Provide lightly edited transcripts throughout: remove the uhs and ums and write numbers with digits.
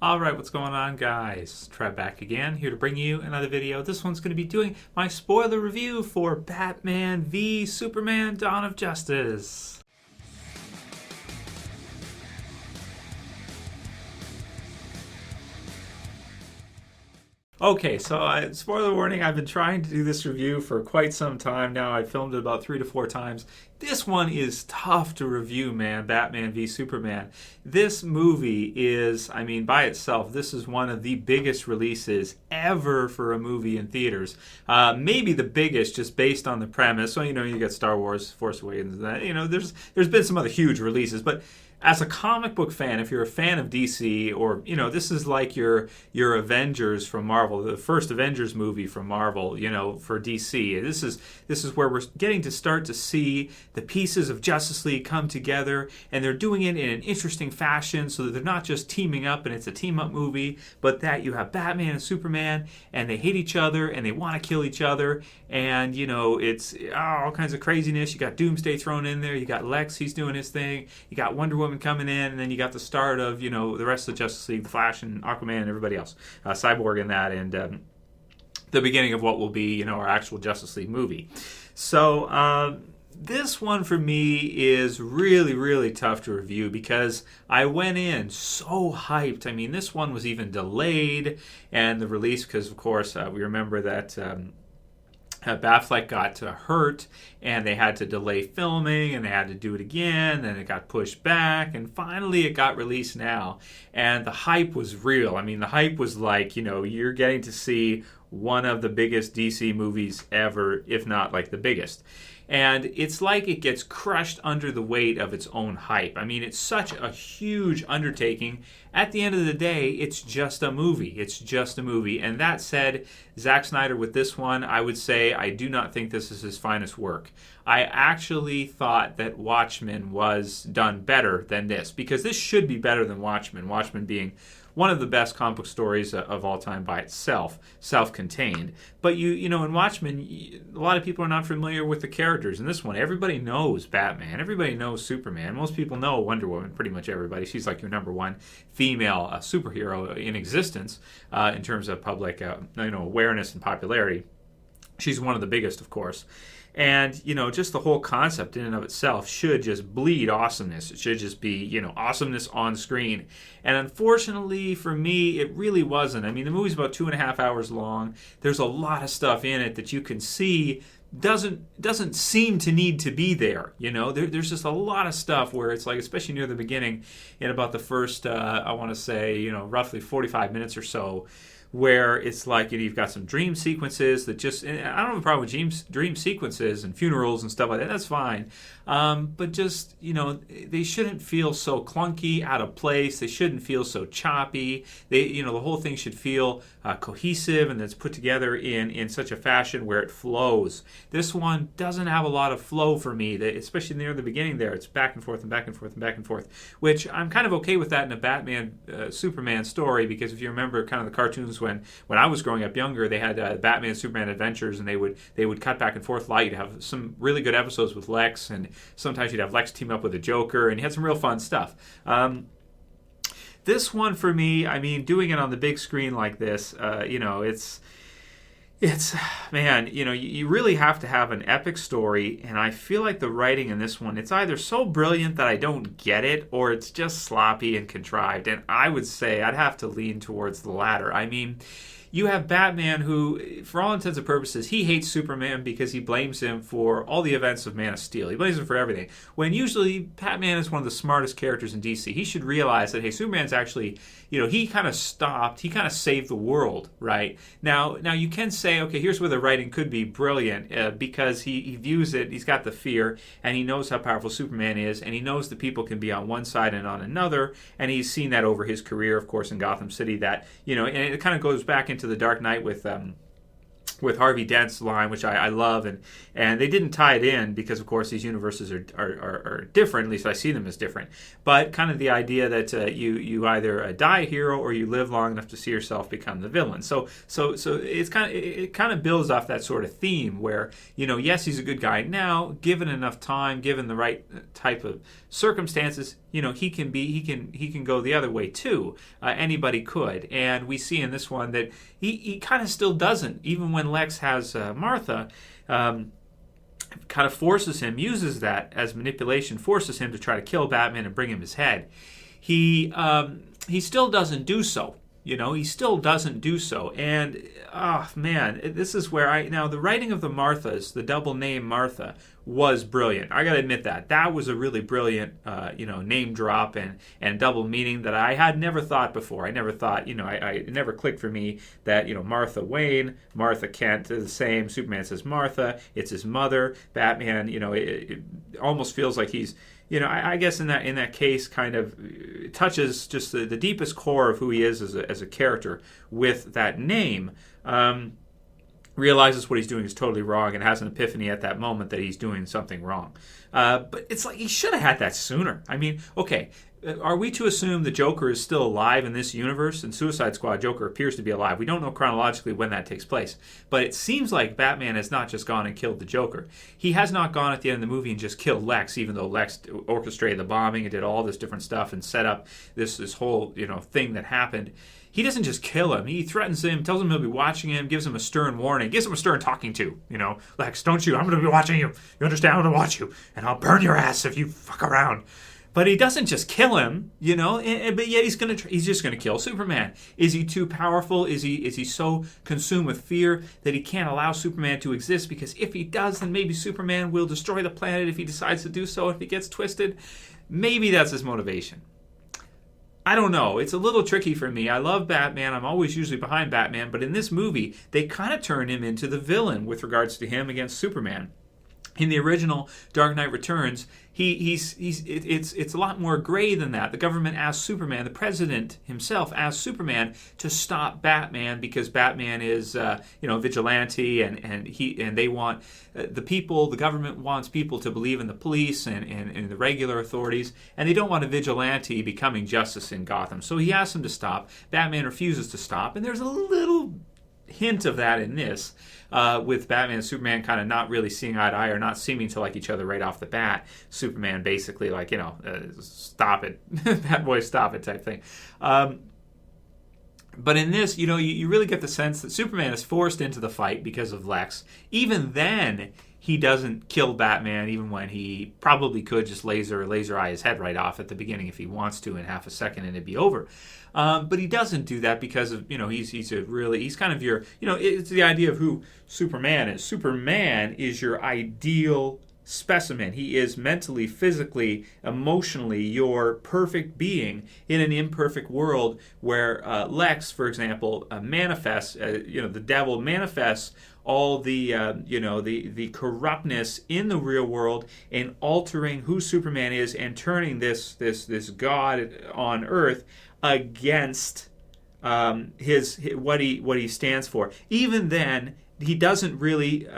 Alright, what's going on, guys? Trev back again, here to bring you another video. This one's going to be doing my spoiler review for Batman v Superman Dawn of Justice. Okay, so spoiler warning, I've been trying to do this review for quite some time now. I filmed it about 3 to 4 times. This one is tough to review, man, Batman v Superman. This movie is, by itself, this is one of the biggest releases ever for a movie in theaters. Maybe the biggest, just based on the premise. So, you got Star Wars, Force Awakens, there's been some other huge releases, but as a comic book fan, if you're a fan of DC, or this is like your Avengers from Marvel, the first Avengers movie from Marvel, for DC. This is where we're getting to start to see the pieces of Justice League come together, and they're doing it in an interesting fashion, so that they're not just teaming up and it's a team up movie, but that you have Batman and Superman, and they hate each other and they want to kill each other, and it's all kinds of craziness. You got Doomsday thrown in there, you got Lex, he's doing his thing, you got Wonder Woman coming in, and then you got the start of the rest of the Justice League, Flash and Aquaman and everybody else, Cyborg in that, and the beginning of what will be our actual Justice League movie. So this one for me is really, really tough to review because I went in so hyped. This one was even delayed, and the release, because of course we remember that Batfleck got hurt, and they had to delay filming, and they had to do it again, and it got pushed back, and finally it got released now. And the hype was real. The hype was like, you're getting to see one of the biggest DC movies ever, if not like the biggest. And it's like it gets crushed under the weight of its own hype. It's such a huge undertaking. At the end of the day, it's just a movie. It's just a movie. And that said, Zack Snyder with this one, I would say I do not think this is his finest work. I actually thought that Watchmen was done better than this, because this should be better than Watchmen. Watchmen being one of the best comic book stories of all time by itself, self-contained. But in Watchmen, a lot of people are not familiar with the characters. In this one, everybody knows Batman, everybody knows Superman. Most people know Wonder Woman, pretty much everybody. She's like your number one female superhero in existence in terms of public awareness and popularity. She's one of the biggest, of course. And, just the whole concept in and of itself should just bleed awesomeness. It should just be, awesomeness on screen. And unfortunately for me, it really wasn't. The movie's about 2.5 hours long. There's a lot of stuff in it that you can see doesn't seem to need to be there. There's just a lot of stuff where it's like, especially near the beginning, in about the first, I want to say, roughly 45 minutes or so, where it's like you've got some dream sequences that just, and I don't have a problem with dream sequences and funerals and stuff like that. That's fine. But just, they shouldn't feel so clunky, out of place. They shouldn't feel so choppy. The whole thing should feel cohesive, and it's put together in such a fashion where it flows. This one doesn't have a lot of flow for me, especially near the beginning there. It's back and forth and back and forth and back and forth, which I'm kind of okay with that in a Batman Superman story, because if you remember kind of the cartoons when I was growing up younger, they had Batman and Superman adventures, and they would cut back and forth a lot. You'd have some really good episodes with Lex, and sometimes you'd have Lex team up with the Joker, and you had some real fun stuff. This one for me, doing it on the big screen like this, it's man, you really have to have an epic story, and I feel like the writing in this one, it's either so brilliant that I don't get it, or it's just sloppy and contrived, and I would say I'd have to lean towards the latter. You have Batman who, for all intents and purposes, he hates Superman because he blames him for all the events of Man of Steel. He blames him for everything. When usually Batman is one of the smartest characters in DC. He should realize that, hey, Superman's actually, he kind of stopped, he kind of saved the world, right? Now you can say, okay, here's where the writing could be brilliant, because he views it, he's got the fear, and he knows how powerful Superman is, and he knows that people can be on one side and on another, and he's seen that over his career, of course, in Gotham City, that, and it kind of goes back into the Dark Knight with Harvey Dent's line, which I love, and they didn't tie it in because, of course, these universes are different. At least I see them as different. But kind of the idea that you either die a hero or you live long enough to see yourself become the villain. So it kind of builds off that sort of theme where yes, he's a good guy now, given enough time, given the right type of circumstances, he can go the other way too. Anybody could, and we see in this one that he kind of still doesn't, even when Lex has Martha. Kind of forces him, uses that as manipulation, forces him to try to kill Batman and bring him his head. He still doesn't do so. He still doesn't do so. And, oh, man, this is where now the writing of the Marthas, the double name Martha, was brilliant. I got to admit that. That was a really brilliant, name drop and double meaning that I had never thought before. I never thought, it never clicked for me that, Martha Wayne, Martha Kent are the same. Superman says Martha, it's his mother. Batman, it almost feels like he's, I guess in that case, kind of touches just the deepest core of who he is as a character with that name. Realizes what he's doing is totally wrong and has an epiphany at that moment that he's doing something wrong. But it's like he should have had that sooner. I mean, okay, are we to assume the Joker is still alive in this universe? In Suicide Squad, Joker appears to be alive. We don't know chronologically when that takes place. But it seems like Batman has not just gone and killed the Joker. He has not gone at the end of the movie and just killed Lex, even though Lex orchestrated the bombing and did all this different stuff and set up this whole thing that happened. He doesn't just kill him. He threatens him, tells him he'll be watching him, gives him a stern warning, gives him a stern talking to. Lex, don't you? I'm going to be watching you. You understand? I'm going to watch you. And I'll burn your ass if you fuck around. But he doesn't just kill him, but yet he's just going to kill Superman. Is he too powerful? Is he so consumed with fear that he can't allow Superman to exist? Because if he does, then maybe Superman will destroy the planet if he decides to do so, if he gets twisted. Maybe that's his motivation. I don't know. It's a little tricky for me. I love Batman. I'm always usually behind Batman. But in this movie, they kind of turn him into the villain with regards to him against Superman. In the original Dark Knight Returns, it's a lot more gray than that. The government asked Superman, the president himself asked Superman to stop Batman because Batman is vigilante and they want the government wants people to believe in the police and the regular authorities, and they don't want a vigilante becoming justice in Gotham. So he asks him to stop. Batman refuses to stop, and there's a little hint of that in this, with Batman and Superman kind of not really seeing eye to eye or not seeming to like each other right off the bat. Superman basically like, stop it, bad boy, stop it type thing. But in this, you really get the sense that Superman is forced into the fight because of Lex. Even then, he doesn't kill Batman, even when he probably could just laser eye his head right off at the beginning if he wants to in half a second and it'd be over. But he doesn't do that because of, he's kind of your, it's the idea of who Superman is. Superman is your ideal specimen. He is mentally, physically, emotionally your perfect being in an imperfect world where Lex, for example, manifests, the devil manifests all the the corruptness in the real world and altering who Superman is and turning this God on Earth against what he stands for. Even then, he doesn't really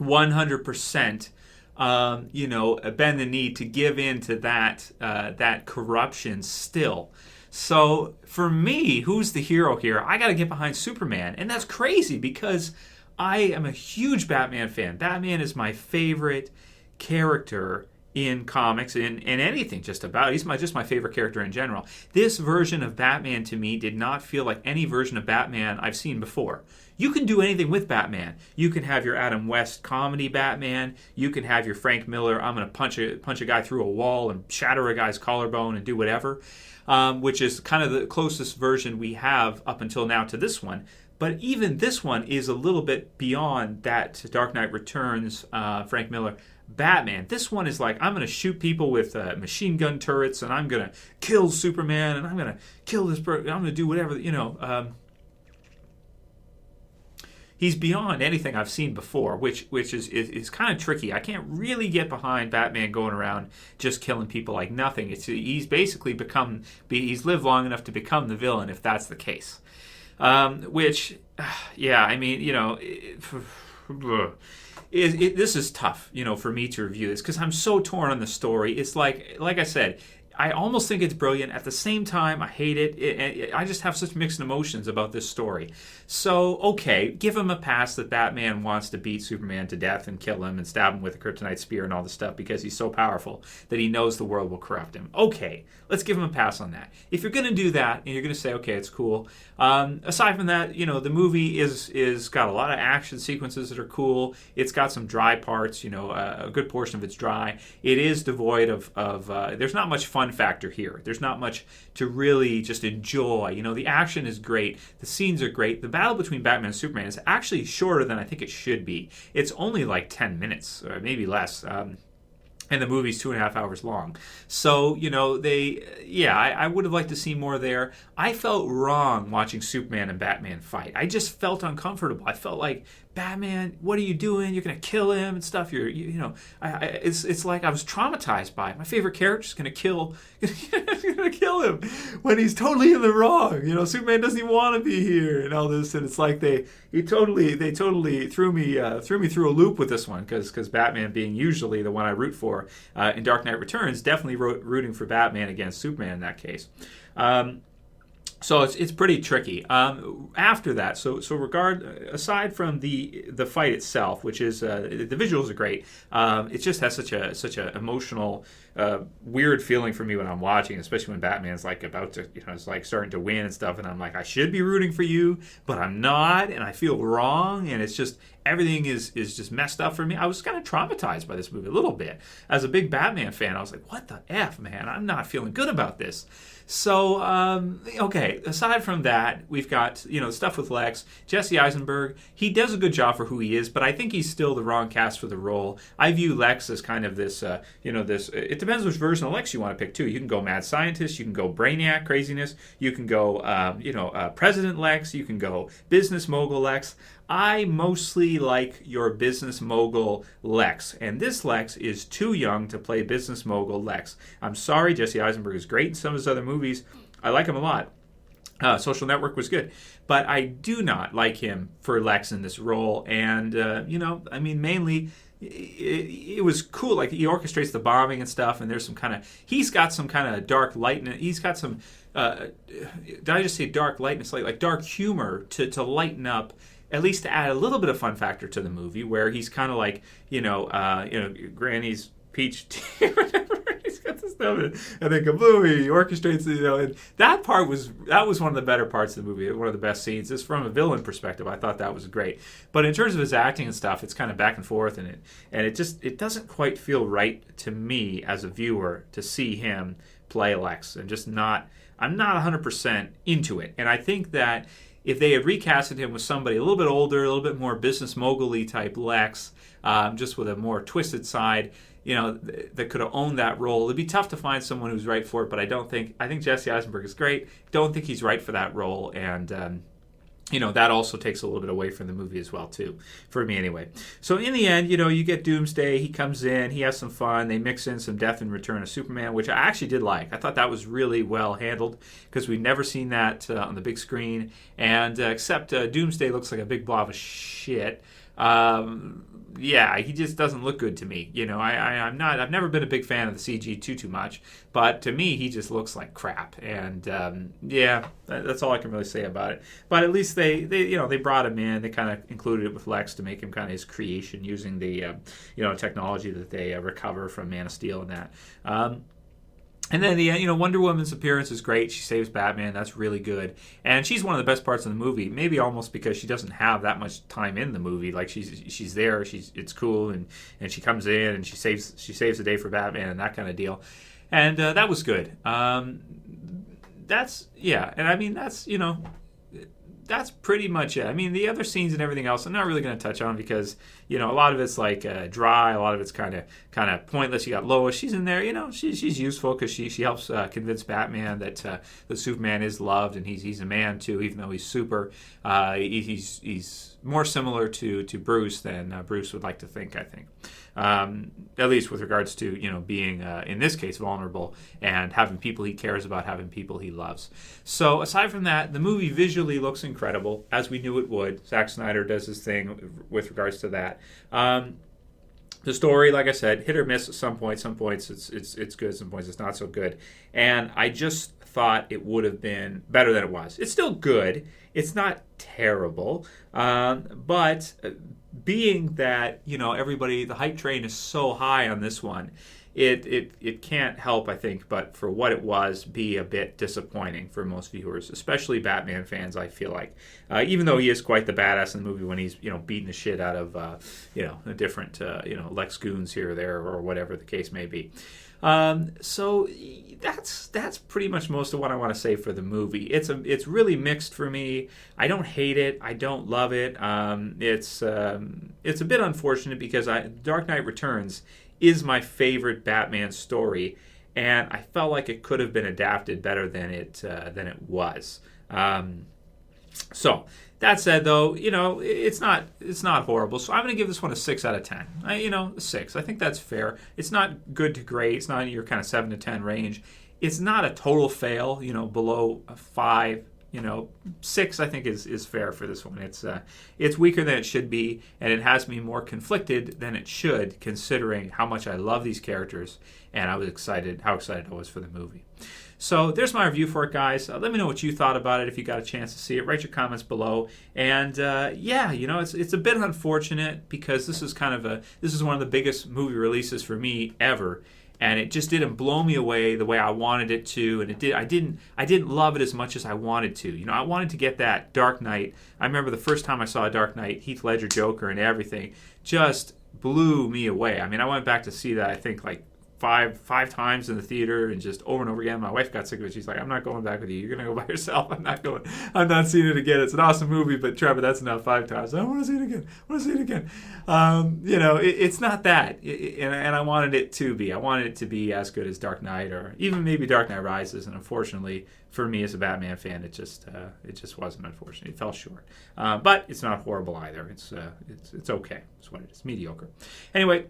100% bend the knee to give in to that corruption still. So for me, who's the hero here? I got to get behind Superman. And that's crazy because I am a huge Batman fan. Batman is my favorite character in comics, in anything just about. He's just my favorite character in general. This version of Batman to me did not feel like any version of Batman I've seen before. You can do anything with Batman. You can have your Adam West comedy Batman. You can have your Frank Miller, I'm going to punch a guy through a wall and shatter a guy's collarbone and do whatever, which is kind of the closest version we have up until now to this one. But even this one is a little bit beyond that Dark Knight Returns Frank Miller Batman. This one is like, I'm going to shoot people with machine gun turrets and I'm going to kill Superman and I'm going to kill this person. I'm going to do whatever, he's beyond anything I've seen before, which is kind of tricky. I can't really get behind Batman going around just killing people like nothing. He's basically he's lived long enough to become the villain if that's the case. This is tough, for me to review this because I'm so torn on the story. It's like I said, I almost think it's brilliant. At the same time, I hate it. I just have such mixed emotions about this story. So, okay, give him a pass that Batman wants to beat Superman to death and kill him and stab him with a kryptonite spear and all this stuff because he's so powerful that he knows the world will corrupt him. Okay, let's give him a pass on that. If you're going to do that and you're going to say, okay, it's cool. Aside from that, the movie is got a lot of action sequences that are cool. It's got some dry parts. A good portion of it's dry. It is devoid of there's not much fun factor here. There's not much to really just enjoy. The action is great. The scenes are great. The battle between Batman and Superman is actually shorter than I think it should be. It's only like 10 minutes, or maybe less. And the movie's 2.5 hours long. So, I would have liked to see more there. I felt wrong watching Superman and Batman fight. I just felt uncomfortable. I felt like, Batman, what are you doing? You're going to kill him and stuff. It's like I was traumatized by it. My favorite character's going to kill him when he's totally in the wrong. Superman doesn't even want to be here and all this. And it's like they totally threw me through a loop with this one because Batman being usually the one I root for in Dark Knight Returns, definitely rooting for Batman against Superman in that case. So it's pretty tricky. After that, aside from the fight itself, which is the visuals are great, it just has such a emotional, weird feeling for me when I'm watching, especially when Batman's like about to, it's like starting to win and stuff, and I'm like, I should be rooting for you, but I'm not, and I feel wrong, and it's just everything is just messed up for me. I was kind of traumatized by this movie a little bit. As a big Batman fan, I was like, what the F, man? I'm not feeling good about this. So, okay, aside from that, we've got, stuff with Lex. Jesse Eisenberg, he does a good job for who he is, but I think he's still the wrong cast for the role. I view Lex as kind of this, it depends which version of Lex you want to pick, too. You can go mad scientist, you can go brainiac craziness, you can go, President Lex, you can go business mogul Lex. I mostly like your business mogul Lex, and this Lex is too young to play business mogul Lex. I'm sorry, Jesse Eisenberg is great in some of his other movies. I like him a lot. Social Network was good, but I do not like him for Lex in this role, and, mainly it was cool. Like, he orchestrates the bombing and stuff, and he's got some kind of dark lightness. He's got some, did I just say dark lightness? Like dark humor to lighten up, at least to add a little bit of fun factor to the movie, where he's kind of like, Granny's peach tea, whatever. He's got this stuff, and then kablooey, he orchestrates, and that was one of the better parts of the movie, one of the best scenes. Just from a villain perspective, I thought that was great. But in terms of his acting and stuff, it's kind of back and forth, and it doesn't quite feel right to me as a viewer to see him play Lex, and I'm not 100% into it. And I think that if they had recasted him with somebody a little bit older, a little bit more business mogul-y type Lex, just with a more twisted side, that could have owned that role. It'd be tough to find someone who's right for it, but I think Jesse Eisenberg is great. Don't think he's right for that role, and that also takes a little bit away from the movie as well, too, for me anyway. So in the end, you get Doomsday. He comes in. He has some fun. They mix in some Death and Return of Superman, which I actually did like. I thought that was really well handled because we've never seen that on the big screen. And except Doomsday looks like a big blob of shit. He just doesn't look good to me. I've never been a big fan of the CG too much, but to me, he just looks like crap. And that's all I can really say about it. But at least they brought him in. They kind of included it with Lex to make him kind of his creation using the technology that they recover from Man of Steel and that. And then the Wonder Woman's appearance is great. She saves Batman. That's really good. And she's one of the best parts of the movie. Maybe almost because she doesn't have that much time in the movie. Like she's there. It's cool, and she comes in and she saves the day for Batman and that kind of deal. And that was good. That's pretty much it. I mean, the other scenes and everything else, I'm not really going to touch on because, a lot of it's like dry. A lot of it's kind of pointless. You got Lois. She's in there. She's useful because she helps convince Batman that Superman is loved and he's a man too, even though he's super. He's more similar to Bruce than Bruce would like to think, I think. At least with regards to, being, in this case, vulnerable and having people he cares about, having people he loves. So aside from that, the movie visually looks incredible, as we knew it would. Zack Snyder does his thing with regards to that. The story, like I said, hit or miss at some points. Some points it's good, some points it's not so good. And I just thought it would have been better than it was. It's still good. It's not terrible. But being that, everybody, the hype train is so high on this one, it can't help, I think, but for what it was, be a bit disappointing for most viewers, especially Batman fans, I feel like. Even though he is quite the badass in the movie when he's, beating the shit out of, the different, Lex goons here or there or whatever the case may be. So that's pretty much most of what I want to say for the movie. It's really mixed for me. I don't hate it. I don't love it. It's a bit unfortunate because Dark Knight Returns is my favorite Batman story, and I felt like it could have been adapted better than it was. So that said, though, it's not horrible. So I'm going to give this one a 6 out of 10. A 6. I think that's fair. It's not good to great. It's not in your kind of 7 to 10 range. It's not a total fail. Below a 5. 6 I think is fair for this one. It's weaker than it should be, and it has me more conflicted than it should, considering how much I love these characters and how excited I was for the movie. So there's my review for it, guys. Let me know what you thought about it if you got a chance to see it. Write your comments below. And it's a bit unfortunate because this is one of the biggest movie releases for me ever. And it just didn't blow me away the way I wanted it to, and I didn't love it as much as I wanted to. I wanted to get that Dark Knight. I remember the first time I saw Dark Knight, Heath Ledger Joker and everything just blew me away. I mean, I went back to see that I think like five times in the theater and just over and over again. My wife got sick of it. She's like, I'm not going back with you. You're going to go by yourself. I'm not seeing it again. It's an awesome movie, but Trevor, that's not 5 times. I want to see it again. It's not that. And I wanted it to be. I wanted it to be as good as Dark Knight or even maybe Dark Knight Rises. And unfortunately, for me as a Batman fan, it just wasn't, unfortunately. It fell short. But it's not horrible either. It's okay. It's what it is. Mediocre. Anyway,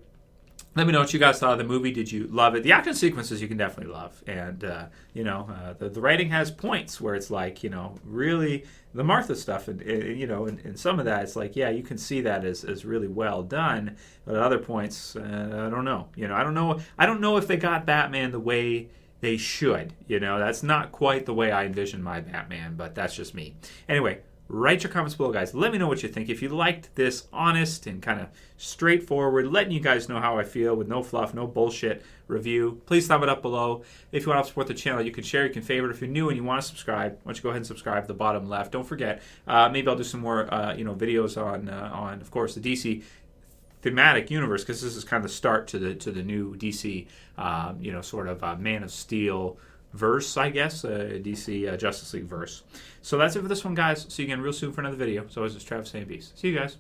let me know what you guys thought of the movie. Did you love it? The action sequences you can definitely love. And, the writing has points where it's like, really the Martha stuff. And some of that, it's like, yeah, you can see that as really well done. But at other points, I don't know. I don't know if they got Batman the way they should. That's not quite the way I envision my Batman, but that's just me. Anyway, write your comments below, guys. Let me know what you think. If you liked this honest and kind of straightforward, letting you guys know how I feel with no fluff, no bullshit review, please thumb it up below. If you want to support the channel, you can share, you can favorite. If you're new and you want to subscribe, why don't you go ahead and subscribe at the bottom left. Don't forget, maybe I'll do some more, videos on, of course, the DC thematic universe, because this is kind of the start to the new DC, sort of Man of Steel verse, I guess, DC Justice League verse. So that's it for this one, guys. See you again real soon for another video. So this is Trev saying peace. See you guys.